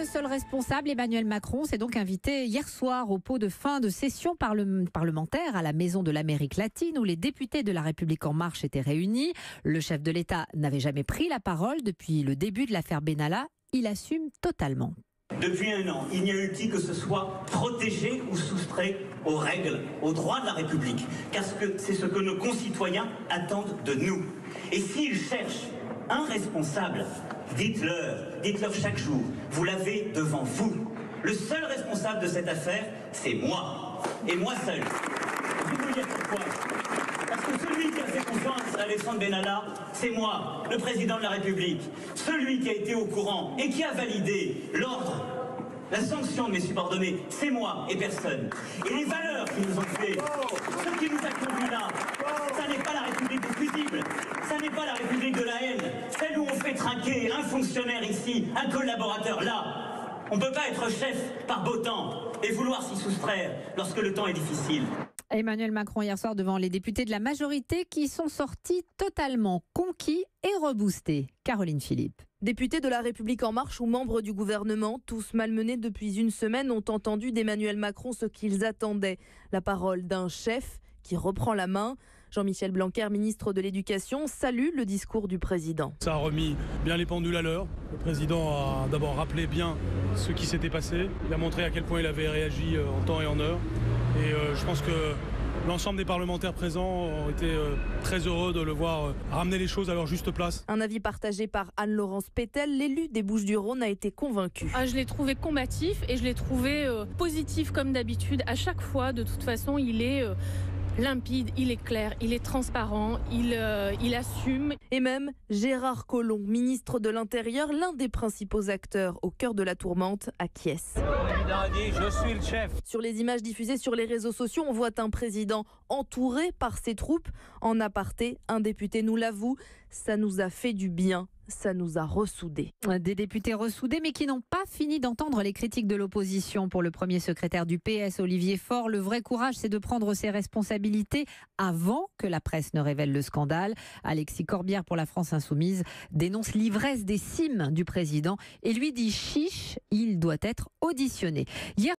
le seul responsable, Emmanuel Macron, s'est donc invité hier soir au pot de fin de session parlementaire à la Maison de l'Amérique latine où les députés de La République En Marche étaient réunis. Le chef de l'État n'avait jamais pris la parole depuis le début de l'affaire Benalla. Il assume totalement. Depuis un an, il n'y a eu qui que ce soit protégé ou soustrait aux règles, aux droits de la République. Car c'est ce que nos concitoyens attendent de nous. Et s'ils cherchent un responsable, dites-leur chaque jour. Vous l'avez devant vous. Le seul responsable de cette affaire, c'est moi. Et moi seul. Je vais vous dire pourquoi. Parce que celui qui a fait confiance à Alexandre Benalla, c'est moi, le président de la République. Celui qui a été au courant et qui a validé l'ordre, la sanction de mes subordonnés, c'est moi et personne. Et les valeurs qui nous ont fait, ce qui nous a conduits là, ça n'est pas la République des fusibles, ça n'est pas la République de la haine, celle où on fait trinquer un fonctionnaire ici, un collaborateur là. On ne peut pas être chef par beau temps et vouloir s'y soustraire lorsque le temps est difficile. Emmanuel Macron hier soir devant les députés de la majorité qui sont sortis totalement conquis et reboostés. Caroline Philippe. Députés de La République En Marche ou membres du gouvernement, tous malmenés depuis une semaine, ont entendu d'Emmanuel Macron ce qu'ils attendaient. La parole d'un chef qui reprend la main. Jean-Michel Blanquer, ministre de l'Éducation, salue le discours du président. Ça a remis bien les pendules à l'heure. Le président a d'abord rappelé bien ce qui s'était passé. Il a montré à quel point il avait réagi en temps et en heure. Et je pense que l'ensemble des parlementaires présents ont été très heureux de le voir ramener les choses à leur juste place. Un avis partagé par Anne-Laurence Pétel, l'élu des Bouches-du-Rhône, a été convaincu. Je l'ai trouvé combatif et je l'ai trouvé positif comme d'habitude. À chaque fois, de toute façon, il est limpide, il est clair, il est transparent, il assume. Et même Gérard Collomb, ministre de l'Intérieur, l'un des principaux acteurs au cœur de la tourmente, acquiesce. Je suis le chef. Sur les images diffusées sur les réseaux sociaux, on voit un président entouré par ses troupes. En aparté, un député nous l'avoue, ça nous a fait du bien. Ça nous a ressoudés. Des députés ressoudés, mais qui n'ont pas fini d'entendre les critiques de l'opposition. Pour le premier secrétaire du PS, Olivier Faure, le vrai courage, c'est de prendre ses responsabilités avant que la presse ne révèle le scandale. Alexis Corbière, pour la France Insoumise, dénonce l'ivresse des cimes du président et lui dit chiche, il doit être auditionné. Hier